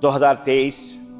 2023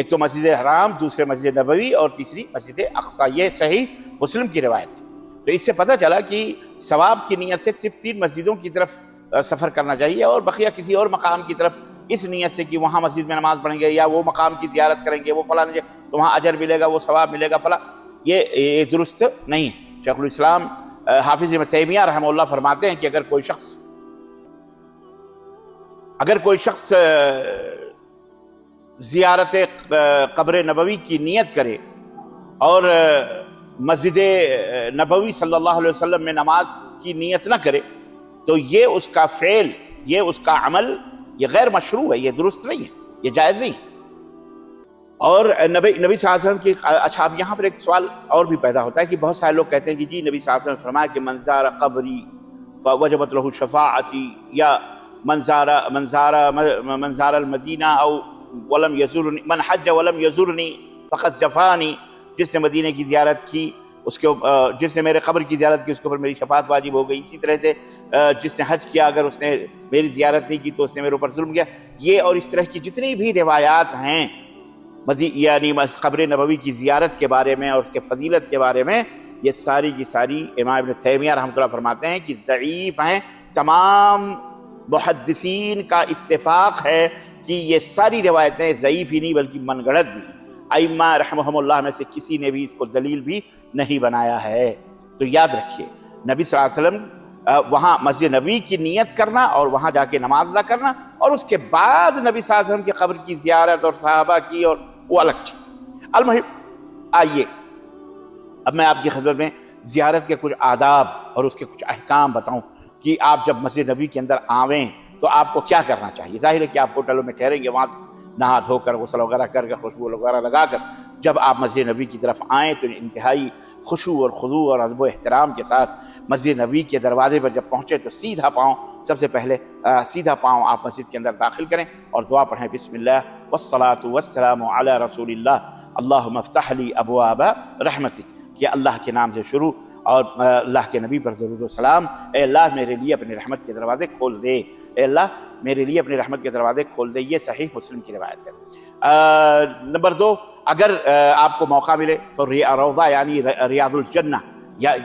ایک تو مسجد حرام، دوسرے مسجد نبوی اور تیسری مسجد اقصی۔ یہ صحیح مسلم کی روایت ہے۔ تو اس سے پتہ چلا کہ ثواب کی نیت سے صرف 3 مسجدوں کی طرف سفر کرنا چاہیے، اور بقیہ کسی اور مقام کی طرف اس نیت سے کہ وہاں مسجد میں نماز پڑھیں گے یا وہ مقام کی زیارت کریں گے، وہ فلاں تو وہاں اجر ملے گا، وہ ثواب ملے گا فلاں، یہ درست نہیں ہے۔ شیخ الاسلام حافظ ابن تیمیہ رحمہ اللہ فرماتے ہیں کہ اگر کوئی شخص زیارت قبر نبوی کی نیت کرے اور مسجد نبوی صلی اللہ علیہ وسلم میں نماز کی نیت نہ کرے تو یہ اس کا فعل، یہ اس کا عمل، یہ غیر مشروع ہے، یہ درست نہیں ہے، یہ جائز نہیں ہے۔ اور نبی صلی اللہ علیہ وسلم کی اچھا اب یہاں پر ایک سوال اور بھی پیدا ہوتا ہے کہ بہت سارے لوگ کہتے ہیں کہ جی نبی صلی اللہ علیہ وسلم نے فرمایا کہ من زار قبری فوجبت له شفاعتی، یا من زار المدینہ او ولم یزورنی، من حج ولم یزورنی فقط جفانی، جس نے مدینہ کی زیارت کی جس نے میرے قبر کی زیارت کی اس کے اوپر میری شفاعت واجب ہو گئی۔ اسی طرح سے جس نے حج کیا اگر اس نے میری زیارت نہیں کی تو اس نے میرے اوپر ظلم کیا۔ یہ اور اس طرح کی جتنی بھی روایات ہیں یعنی قبر نبوی کی زیارت کے بارے میں اور اس کے فضیلت کے بارے میں، یہ ساری کی ساری امام ابن تیمیہ رحمۃ اللہ فرماتے ہیں کہ ضعیف ہیں۔ تمام محدثین کا اتفاق ہے کہ یہ ساری روایتیں ضعیف ہی نہیں بلکہ من گھڑت بھی ہیں۔ ائمہ رحمہم اللہ میں سے کسی نے بھی اس کو دلیل بھی نہیں بنایا ہے۔ تو یاد رکھیے نبی صلی اللہ علیہ وسلم وہاں مسجد نبوی کی نیت کرنا اور وہاں جا کے نماز ادا کرنا، اور اس کے بعد نبی صلی اللہ علیہ وسلم کی قبر کی زیارت اور صحابہ کی، اور وہ الگ چیز۔ المہم آئیے اب میں آپ کی خدمت میں زیارت کے کچھ آداب اور اس کے کچھ احکام بتاؤں کہ آپ جب مسجد نبوی کے اندر آویں تو آپ کو کیا کرنا چاہیے۔ ظاہر ہے کہ آپ ہوٹلوں میں ٹھہریں گے، وہاں سے نہا دھو کر غسل وغیرہ کر کے خوشبو وغیرہ لگا کر جب آپ مسجد نبوی کی طرف آئیں تو انتہائی خشوع اور خضوع اور ادب و احترام کے ساتھ مسجد نبوی کے دروازے پر جب پہنچے تو سیدھا پاؤں، سب سے پہلے سیدھا پاؤں آپ مسجد کے اندر داخل کریں اور دعا پڑھیں، بسم اللہ والصلاة والسلام علی رسول اللہ اللہم افتح لی ابواب رحمتک، کہ اللہ کے نام سے شروع اور اللہ کے نبی پر درود و سلام۔ اے اللہ میرے لیے اپنے رحمت کے دروازے کھول دے، اے اللہ میرے لیے اپنے رحمت کے دروازے کھول دے۔ یہ صحیح مسلم کی روایت ہے۔ نمبر 2، اگر آپ کو موقع ملے تو روضہ یعنی ریاض الجنہ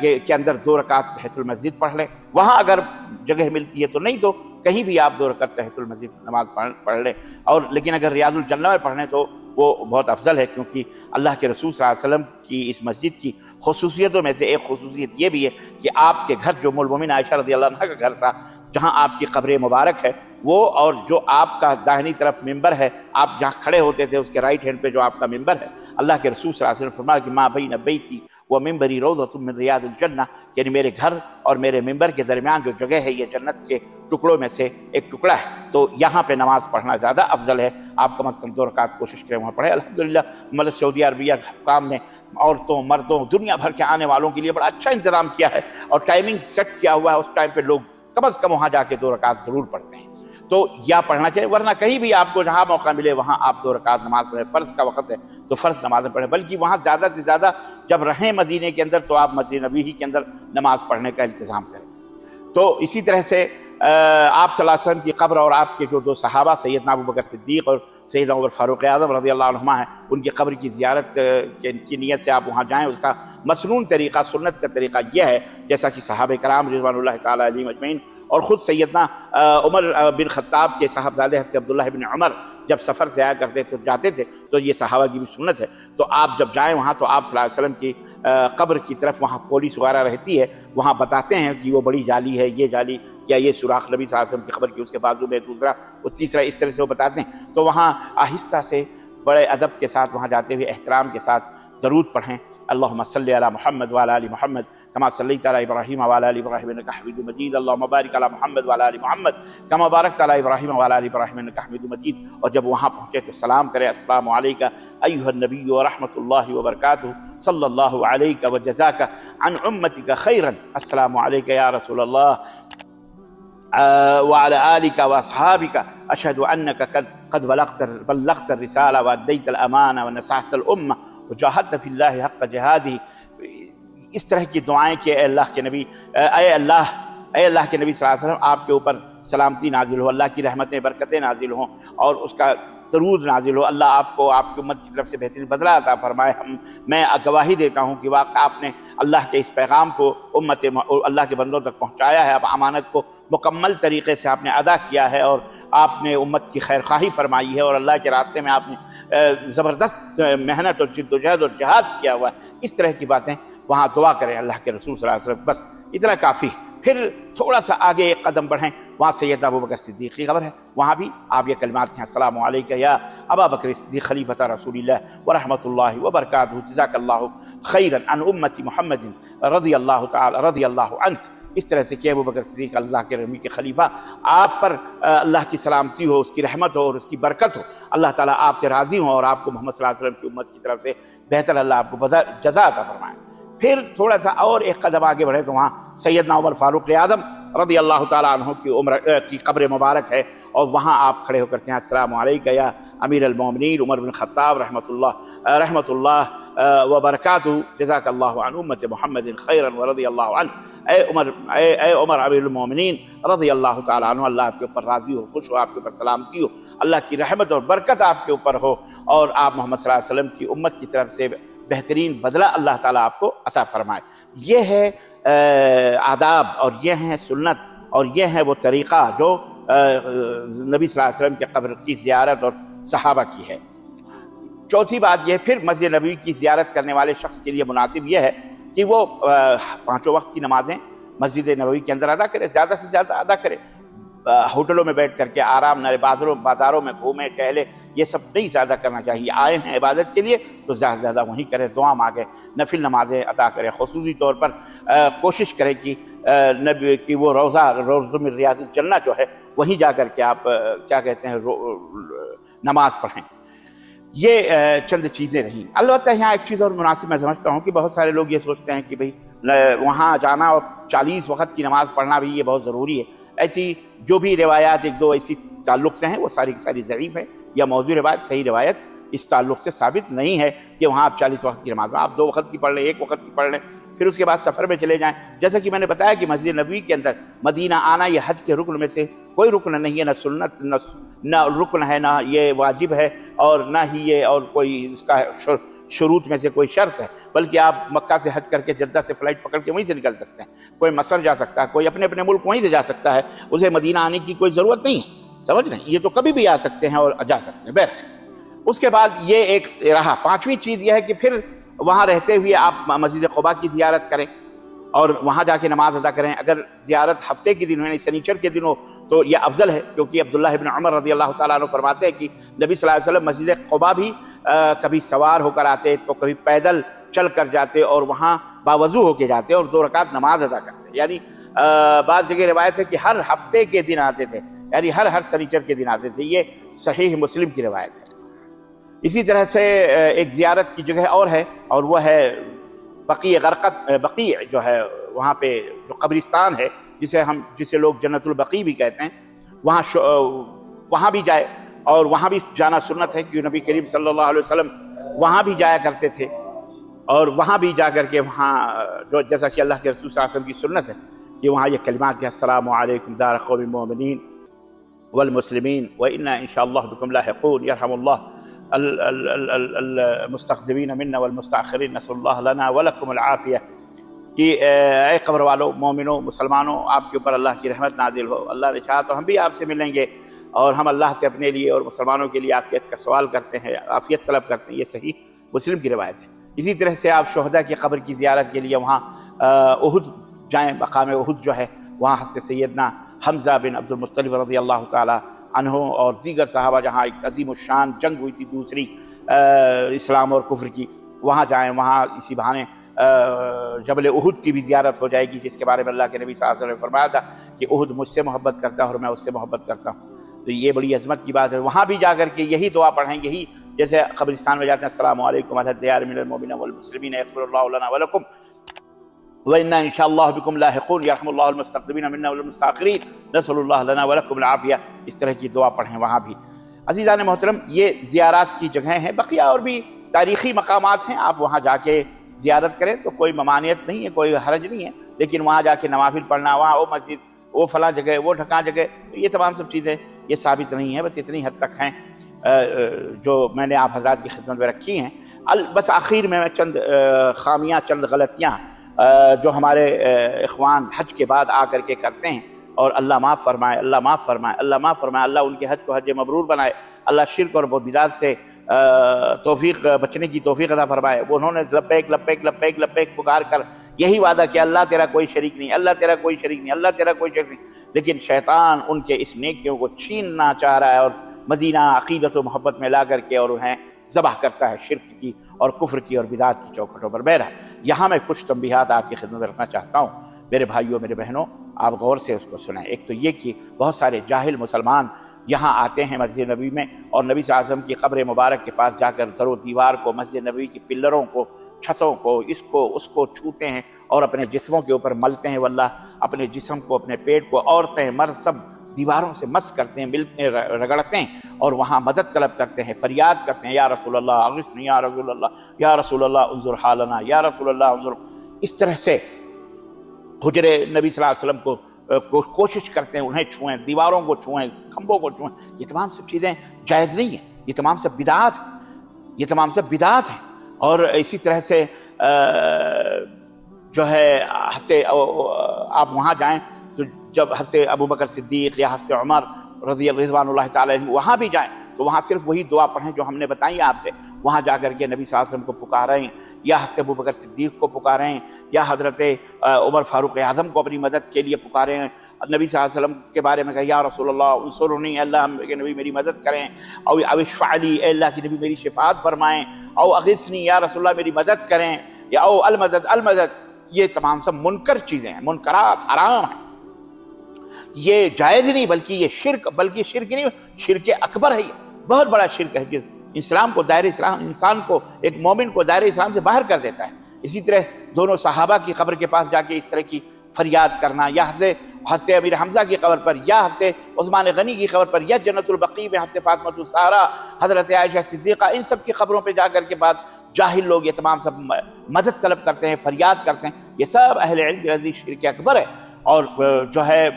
کے اندر 2 رکعت تحیۃ المسجد پڑھ لیں۔ وہاں اگر جگہ ملتی ہے تو نہیں تو کہیں بھی آپ 2 رکعت تحیۃ المسجد نماز پڑھ لیں، اور لیکن اگر ریاض الجنہ میں پڑھنے تو وہ بہت افضل ہے، کیونکہ اللہ کے رسول صلی اللہ علیہ وسلم کی اس مسجد کی خصوصیتوں میں سے ایک خصوصیت یہ بھی ہے کہ آپ کے گھر جو ام المؤمنین عائشہ رضی اللہ عنہا کا گھر تھا جہاں آپ کی قبر مبارک ہے، وہ اور جو آپ کا داہنی طرف ممبر ہے، آپ جہاں کھڑے ہوتے تھے اس کے رائٹ ہینڈ پہ جو آپ کا ممبر ہے، اللہ کے رسول صلی اللہ علیہ وسلم فرمایا کہ ما بین بیتی و ممبری روضۃ من ریاض الجنہ، یعنی میرے گھر اور میرے ممبر کے درمیان جو جگہ ہے یہ جنت کے ٹکڑوں میں سے ایک ٹکڑا ہے، تو یہاں پہ نماز پڑھنا زیادہ افضل ہے۔ آپ کم از کم 2 رکعت کوشش کریں وہاں پڑھیں۔ الحمدللہ ملک سعودی عربیہ حکام نے عورتوں مردوں دنیا بھر کے آنے والوں کے لیے بڑا اچھا انتظام کیا ہے، اور ٹائمنگ سیٹ کیا ہوا ہے، اس ٹائم پہ لوگ کم از کم وہاں جا کے 2 رکعت ضرور پڑھتے ہیں، تو یا پڑھنا چاہیے، ورنہ کہیں بھی آپ کو جہاں موقع ملے وہاں آپ 2 رکعت نماز پڑھیں۔ فرض کا وقت ہے تو فرض نمازیں پڑھیں، بلکہ وہاں زیادہ سے زیادہ جب رہیں مدینے کے اندر تو آپ مسجد نبوی ہی کے اندر نماز پڑھنے کا انتظام کریں۔ تو اسی طرح سے آپ صلی اللہ علیہ وسلم کی قبر اور آپ کے جو 2 صحابہ سیدنا ابوبکر صدیق اور سیدنا عمر فاروق اعظم رضی اللہ عنہما ہیں، ان کی قبر کی زیارت کی نیت سے آپ وہاں جائیں۔ اس کا مسنون طریقہ، سنت کا طریقہ یہ ہے جیسا کہ صحابہ کرام رضوان اللہ تعالیٰ علیہم اجمعین اور خود سیدنا عمر بن خطاب کے صاحبزادے حضرت عبداللہ بن عمر جب سفر سے آیا کرتے تھے جاتے تھے، تو یہ صحابہ کی بھی سنت ہے۔ تو آپ جب جائیں وہاں تو آپ صلی اللہ علیہ وسلم کی قبر کی طرف وہاں پولیس وغیرہ رہتی ہے، وہاں بتاتے ہیں کہ وہ بڑی جالی ہے، یہ جالی یا یہ سوراخ نبی صلی اللہ علیہ وسلم کی قبر کی اس کے بازو میں دوسرا اور تیسرا، اس طرح سے وہ بتاتے ہیں۔ تو وہاں آہستہ سے بڑے ادب کے ساتھ وہاں جاتے ہوئے احترام کے ساتھ درود پڑھیں، اللہم صلی علی محمد وعلی آل محمد کما صلیت علی ابراہیم وعلی آل ابراہیم انک حمید مجید، اللہم بارک علی محمد وعلی آل محمد کما بارکت علی ابراہیم وعلی آل ابراہیم انک حمید مجید۔ اور جب وہاں پہنچے تو سلام کرے، السلام علیکہ ایھا النبی ورحمۃ اللہ وبرکاتہ صلی اللہ علیکہ وجزاک عن امتک خیرا، السلام علیکہ یا رسول اللہ وعلى آلك وأصحابك أشهد أنك قد بلغت الرسالة وأديت الأمانة ونصحت الأمة وجاهدت في الله حق جهاده۔ اس طرح کی دعائیں کہ اے اللہ کے نبی اے اللہ کے نبی صلی اللہ علیہ وسلم آپ کے اوپر سلامتی نازل ہو، اللہ کی رحمتیں برکتیں نازل ہوں، اور اس کا درود نازل ہو، اللہ آپ کو آپ کی امت کی طرف سے بہترین بدلہ عطا فرمائے۔ میں گواہی دیتا ہوں کہ واقعہ آپ نے اللہ کے اس پیغام کو اللہ کے بندوں تک پہنچایا ہے، اب امانت کو مکمل طریقے سے آپ نے ادا کیا ہے، اور آپ نے امت کی خیر خواہی فرمائی ہے، اور اللہ کے راستے میں آپ نے زبردست محنت اور جد و جہد اور جہاد کیا ہوا ہے۔ اس طرح کی باتیں وہاں دعا کریں اللہ کے رسول صلی اللہ علیہ وسلم، بس اتنا کافی۔ پھر تھوڑا سا آگے ایک قدم بڑھیں، وہاں سیدنا ابوبکر صدیق کی قبر ہے، وہاں بھی آپ یہ کلمات کہیں: السلام علیک یا ابا بکر صدیق خلیفۃ رسول اللہ ورحمۃ اللہ وبرکاتہ، جزاک اللہ خیرا عن امتی محمد رضی اللہ عنہ۔ اس طرح سے کہ ابوبکر صدیق اللہ کے رحمی کے خلیفہ، آپ پر اللہ کی سلامتی ہو، اس کی رحمت ہو اور اس کی برکت ہو، اللہ تعالیٰ آپ سے راضی ہوں، اور آپ کو محمد صلی اللہ علیہ وسلم کی امت کی طرف سے بہتر اللہ آپ کو جزا عطا فرمائے۔ پھر تھوڑا سا اور ایک قدم آگے بڑھے تو وہاں سیدنا عمر فاروق اعظم رضی اللہ تعالیٰ عنہ کی قبر مبارک ہے، اور وہاں آپ کھڑے ہو کر کہیں: السلام علیک یا امیر المومنین عمر بن خطاب رحمۃ اللہ وبرکاتہ، جزاک اللہ عن امت محمد خیرا ورضی اللہ عنہ۔ اے عمر امیر المومنین رضی اللہ تعالیٰ عنہ، اللہ آپ کے اوپر راضی ہو، خوش ہو، آپ کے اوپر سلامتی ہو، اللہ کی رحمت اور برکت آپ کے اوپر ہو، اور آپ محمد صلی اللہ علیہ وسلم کی امت کی طرف سے بہترین بدلہ اللہ تعالیٰ آپ کو عطا فرمائے۔ یہ ہے آداب، اور یہ ہے سنت، اور یہ ہے وہ طریقہ جو نبی صلی اللہ علیہ وسلم کے قبر کی زیارت اور صحابہ کی ہے۔ چوتھی بات یہ، پھر مسجد نبوی کی زیارت کرنے والے شخص کے لیے مناسب یہ ہے کہ وہ 5 وقت کی نمازیں مسجد نبوی کے اندر ادا کرے، زیادہ سے زیادہ ادا کرے۔ ہوٹلوں میں بیٹھ کر کے آرام نہ، بازاروں میں گھومے ٹہلے، یہ سب نہیں زیادہ کرنا چاہیے۔ آئے ہیں عبادت کے لیے تو زیادہ سے زیادہ وہیں کرے، دعا مانگے، نفل نمازیں ادا کرے، خصوصی طور پر کوشش کرے کہ وہ روضہ من ریاض الجنہ جو ہے وہیں جا کر کے آپ کیا کہتے ہیں نماز پڑھیں۔ یہ چند چیزیں رہیں۔ البتہ یہاں ایک چیز اور مناسب میں سمجھتا ہوں کہ بہت سارے لوگ یہ سوچتے ہیں کہ بھئی وہاں جانا اور 40 وقت کی نماز پڑھنا بھی یہ بہت ضروری ہے۔ ایسی جو بھی روایات 1-2 ایسی تعلق سے ہیں وہ ساری کی ساری ضعیف ہیں، یا موضوع روایت، صحیح روایت اس تعلق سے ثابت نہیں ہے کہ وہاں آپ 40 وقت کی نماز میں آپ 2 وقت کی پڑھ لیں، 1 وقت کی پڑھ لیں، پھر اس کے بعد سفر میں چلے جائیں۔ جیسا کہ میں نے بتایا کہ مسجد نبوی کے اندر مدینہ آنا یہ حج کے رکن میں سے کوئی رکن نہیں ہے، نہ سنت نہ رکن ہے، نہ یہ واجب ہے، اور نہ ہی یہ اور کوئی اس کا شروط میں سے کوئی شرط ہے، بلکہ آپ مکہ سے حج کر کے جدہ سے فلائٹ پکڑ کے وہیں سے نکل سکتے ہیں۔ کوئی مصر جا سکتا ہے، کوئی اپنے ملک وہیں سے جا سکتا ہے، اسے مدینہ آنے کی کوئی ضرورت نہیں ہے، سمجھ رہے ہیں؟ یہ تو کبھی بھی آ سکتے ہیں اور جا سکتے ہیں۔ بہرحال اس کے بعد یہ ایک رہا۔ 5ویں چیز یہ ہے کہ پھر وہاں رہتے ہوئے آپ مسجد قباء کی زیارت کریں اور وہاں جا کے نماز ادا کریں۔ اگر زیارت ہفتے کے دن ہو یعنی سنیچر کے دن ہو تو یہ افضل ہے، کیونکہ عبداللہ ابن عمر رضی اللہ تعالیٰ عنہ فرماتے ہیں کہ نبی صلی اللہ علیہ وسلم مسجد قباء بھی کبھی سوار ہو کر آتے تو کبھی پیدل چل کر جاتے، اور وہاں باوضو ہو کے جاتے اور 2 رکعت نماز ادا کرتے، یعنی بعض جگہ روایت ہے کہ ہر ہفتے کے دن آتے تھے، یعنی ہر سنیچر کے دن آتے تھے۔ یہ صحیح مسلم کی روایت ہے۔ اسی طرح سے ایک زیارت کی جگہ اور ہے، اور وہ ہے بقیع جو ہے، وہاں پہ جو قبرستان ہے جسے لوگ جنت البقیع بھی کہتے ہیں، وہاں بھی جائے، اور وہاں بھی جانا سنت ہے کہ نبی کریم صلی اللہ علیہ وسلم وہاں بھی جایا کرتے تھے، اور وہاں بھی جا کر کے وہاں جو جیسا کہ اللہ کے رسول صلی اللہ علیہ وسلم کی سنت ہے کہ وہاں یہ کلمات کہ السلام علیکم دار قوم مومنین والمسلمین وإنا ان شاء اللہ بکم لاحقون یرحم اللہ المستقدمین منا والمستاخرین نسأل اللہ لنا ولکم العافیہ، کہ اے قبر والوں، مومنوں، مسلمانوں، آپ کے اوپر اللہ کی رحمت نازل ہو، اللہ نے چاہا تو ہم بھی آپ سے ملیں گے، اور ہم اللہ سے اپنے لیے اور مسلمانوں کے لیے عافیت کا سوال کرتے ہیں، عافیت طلب کرتے ہیں۔ یہ صحیح مسلم کی روایت ہے۔ اسی طرح سے آپ شہداء کی قبر کی زیارت کے لیے وہاں احد جائیں، مقام احد جو ہے وہاں حضرت سیدنا حمزہ بن عبد المطلب رضی اللہ تعالی عنہ اور دیگر صحابہ، جہاں ایک عظیم الشان جنگ ہوئی تھی دوسری اسلام اور کفر کی، وہاں جائیں، وہاں اسی بہانے جبل احد کی بھی زیارت ہو جائے گی، جس کے بارے میں اللہ کے نبی صلی اللہ علیہ وسلم نے فرمایا تھا کہ احد مجھ سے محبت کرتا ہے اور میں اس سے محبت کرتا ہوں۔ تو یہ بڑی عظمت کی بات ہے۔ وہاں بھی جا کر کے یہی دعا پڑھیں، یہی جیسے قبرستان میں جاتے ہیں السلام علیکم اہل الدیار من المؤمنین والمسلمین یغفر اللہ لنا ولکم وإنا ان شاء اللہ بکم لاحقون یرحم اللہ المستقدمین منا والمستاخرین نسأل اللہ لنا ولکم العافیہ، اس طرح کی دعا پڑھیں وہاں بھی۔ عزیزان محترم، یہ زیارات کی جگہیں ہیں، بقیہ اور بھی تاریخی مقامات ہیں، آپ وہاں جا کے زیارت کریں تو کوئی ممانعت نہیں ہے، کوئی حرج نہیں ہے، لیکن وہاں جا کے نوافل پڑھنا، وہاں وہ مسجد، وہ فلاں جگہ، وہ ٹھکاں جگہ، یہ تمام سب چیزیں یہ ثابت نہیں ہیں، بس اتنی حد تک ہیں۔ جو میں نے آپ حضرات کی خدمت میں رکھی ہیں، بس آخر میں چند خامیاں، چند غلطیاں جو ہمارے اخوان حج کے بعد آ کر کے کرتے ہیں، اور اللہ معاف فرمائے، اللہ معاف فرمائے، اللہ معاف فرمائے، اللہ ان کے حج کو حج مبرور بنائے، اللہ شرک اور بدعات سے توفیق بچنے کی توفیق عطا فرمائے۔ وہ انہوں نے لبیک لبیک لبیک لبیک پکار کر یہی وعدہ کیا، اللہ تیرا کوئی شریک نہیں، اللہ تیرا کوئی شریک نہیں، اللہ تیرا کوئی شریک نہیں، لیکن شیطان ان کے اس نیکیوں کو چھیننا چاہ رہا ہے اور مدینہ عقیدت و محبت میں لا کر کے اور انہیں ذبح کرتا ہے شرک کی اور کفر کی اور بدعات کی چوکھٹوں پر۔ بہرحال یہاں میں کچھ تنبیہات آپ کی خدمت میں رکھنا چاہتا ہوں، میرے بھائیوں، میرے بہنوں، آپ غور سے اس کو سنیں۔ ایک تو یہ کہ بہت سارے جاہل مسلمان یہاں آتے ہیں مسجد نبوی میں، اور نبی صلی اللہ علیہ وسلم کی قبر مبارک کے پاس جا کر در و دیوار کو، مسجد نبوی کی پلروں کو، چھتوں کو، اس کو چھوتے ہیں اور اپنے جسموں کے اوپر ملتے ہیں، واللہ اپنے جسم کو، اپنے پیٹ کو، عورتیں مرد سب دیواروں سے مس کرتے ہیں، ملتے ہیں، رگڑتے ہیں اور وہاں مدد طلب کرتے ہیں، فریاد کرتے ہیں، یا رسول اللہ اغثنی، یا رسول اللہ، یا رسول اللہ انظر حالنا، یا رسول اللہ انظر۔ اس طرح سے حجر نبی صلی اللہ علیہ وسلم کو کوشش کرتے ہیں انہیں چھوئیں، دیواروں کو چھوئیں، کھمبوں کو چھوئیں۔ یہ تمام سب چیزیں جائز نہیں ہیں، یہ تمام سب بدعات ہیں، یہ تمام سب بدعات ہیں۔ اور اسی طرح سے جو ہے آپ وہاں جائیں تو جب حضرت ابو بکر صدیق یا حضرت عمر رضوان اللہ تعالیٰ عنہ وہاں بھی جائیں تو وہاں صرف وہی دعا پڑھیں جو ہم نے بتائی آپ سے، وہاں جا کر کے نبی صلی اللہ علیہ وسلم کو پکاریں، یا حضرت ابو بکر صدیق کو پکاریں، یا حضرت عمر فاروق اعظم کو اپنی مدد کے لیے پکاریں، نبی صلی اللہ علیہ وسلم کے بارے میں کہا یا رسول اللہ انصرنی، اللہ کے نبی میری مدد کریں، او اشفع لی، اے اللہ کے نبی میری شفاعت فرمائیں، او اغثنی، یا رسول اللہ میری مدد کریں، یا او المدد المدد۔ یہ تمام سب منکر چیزیں ہیں، منکرات، حرام ہیں، یہ جائز نہیں، بلکہ یہ شرک، بلکہ شرک نہیں، شرک اکبر ہے، یہ بہت بڑا شرک ہے جس اسلام کو، دائرہ اسلام، انسان کو، ایک مومن کو دائرہ اسلام سے باہر کر دیتا ہے۔ اسی طرح دونوں صحابہ کی قبر کے پاس جا کے اس طرح کی فریاد کرنا، یا حضرت امیر حمزہ کی قبر پر، یا حضرت عثمان غنی کی قبر پر، یا جنت البقیع میں حضرت فاطمہ الزہرا، حضرت عائشہ صدیقہ، ان سب کی قبروں پہ جا کر کے بعد جاہل لوگ یہ تمام سب مدد طلب کرتے ہیں، فریاد کرتے ہیں، یہ سب اہل علم کے نزدیک شرک اکبر ہے، اور جو ہے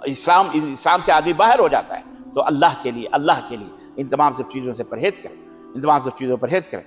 اسلام سے آدمی باہر ہو جاتا ہے۔ تو اللہ کے لیے ان تمام سب چیزوں سے پرہیز کریں، ان تمام سب چیزوں پر پرہیز کریں۔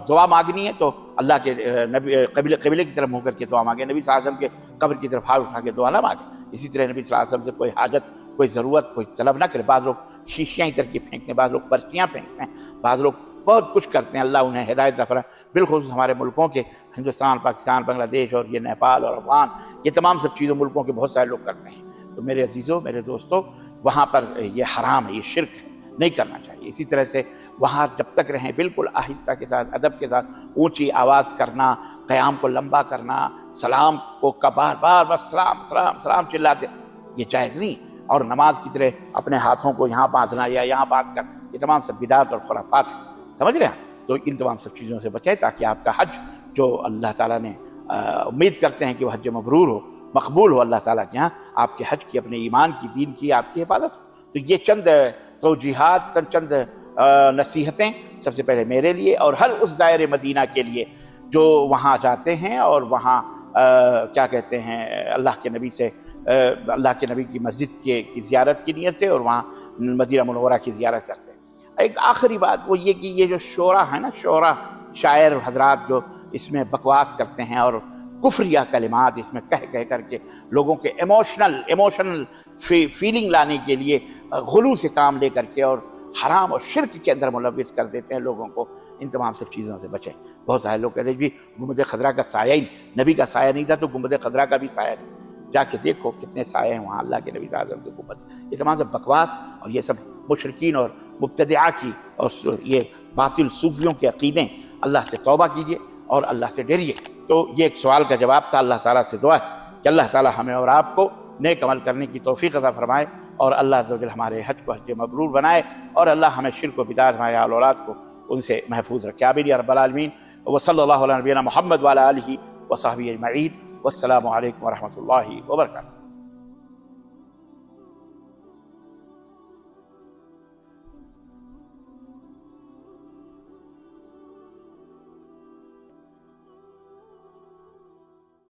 دعا مانگنی ہے تو اللہ کے نبی قبلے کی طرف منہ کر کے دعا مانگیں، نبی صلی اللہ علیہ وسلم کے قبر کی طرف ہاتھ اٹھا کے دعا نہ مانگیں۔ اسی طرح نبی صلی اللہ علیہ وسلم سے کوئی حاجت، کوئی ضرورت، کوئی طلب نہ کرے۔ بعض لوگ شیشیاں ہی تر کے پھینکتے ہیں، بعض لوگ پرچیاں پھینکتے ہیں، بعض لوگ بہت کچھ کرتے ہیں، اللہ انہیں ہدایت فرمائے۔ بالخصوص ہمارے ملکوں کے، ہندوستان، پاکستان، بنگلہ دیش اور یہ نیپال اور افغان، یہ تمام سب چیزوں ملکوں کے بہت سارے لوگ کرتے ہیں۔ تو میرے عزیزوں، میرے دوستوں، وہاں پر یہ حرام ہے، یہ شرک ہے، نہیں کرنا چاہیے۔ اسی طرح سے وہاں جب تک رہیں بالکل آہستہ کے ساتھ، ادب کے ساتھ، اونچی آواز کرنا، قیام کو لمبا کرنا، سلام کو بار بار بس سلام سلام سلام چلاتے، یہ جائز نہیں۔ اور نماز کی طرح اپنے ہاتھوں کو یہاں باندھنا یا یہاں باندھ کر، یہ تمام سب بدعات اور خرافات ہیں، سمجھ رہے ہیں؟ تو ان تمام سب چیزوں سے بچیں تاکہ آپ کا حج، جو اللہ تعالیٰ نے امید کرتے ہیں کہ وہ حج مبرور ہو، مقبول ہو اللہ تعالیٰ کے یہاں، آپ کے حج کی، اپنے ایمان کی، دین کی آپ کی حفاظت ہو۔ تو یہ چند توجیحات، چند نصیحتیں سب سے پہلے میرے لیے اور ہر اس زائر مدینہ کے لیے جو وہاں جاتے ہیں اور وہاں کیا کہتے ہیں، اللہ کے نبی کی مسجد کی زیارت کی نیت سے اور وہاں مدینہ منورہ کی زیارت کرتے ہیں۔ ایک آخری بات وہ یہ کہ یہ جو شعرا ہے نا، شعرا، شاعر حضرات جو اس میں بکواس کرتے ہیں اور کفریہ کلمات اس میں کہہ کر کے لوگوں کے ایموشنل فیلنگ لانے کے لیے غلو سے کام لے کر کے اور حرام اور شرک کے اندر ملوث کر دیتے ہیں لوگوں کو، ان تمام سب چیزوں سے بچیں۔ بہت سارے لوگ کہتے ہیں جی گنبد خضرا کا سایہ ہی نبی کا سایہ نہیں تھا تو گنبد خضرا کا بھی سایہ نہیں، جا کے دیکھو کتنے سایہ ہیں وہاں اللہ کے نبی صلی اللہ علیہ وسلم کے گنبد۔ یہ تمام سب بکواس اور یہ سب مشرکین اور مبتدعہ کی اور یہ باطل صوفیوں کے عقیدے، اللہ سے توبہ کیجیے اور اللہ سے ڈریے۔ تو یہ ایک سوال کا جواب تھا، اللہ تعالیٰ سے دعا ہے کہ اللہ تعالیٰ ہمیں اور آپ کو نیک عمل کرنے کی توفیق عطا فرمائے، اور اللہ عز و جل ہمارے حج کو حج مبرور بنائے، اور اللہ ہمیں شرک و بدعات، ہمارے اولاد کو ان سے محفوظ رکھے، آمین یا رب العالمین۔ وصلی اللہ علی نبینا محمد وعلی آلہ وصحبہ اجمعین، والسلام علیکم ورحمۃ اللہ وبرکاتہ۔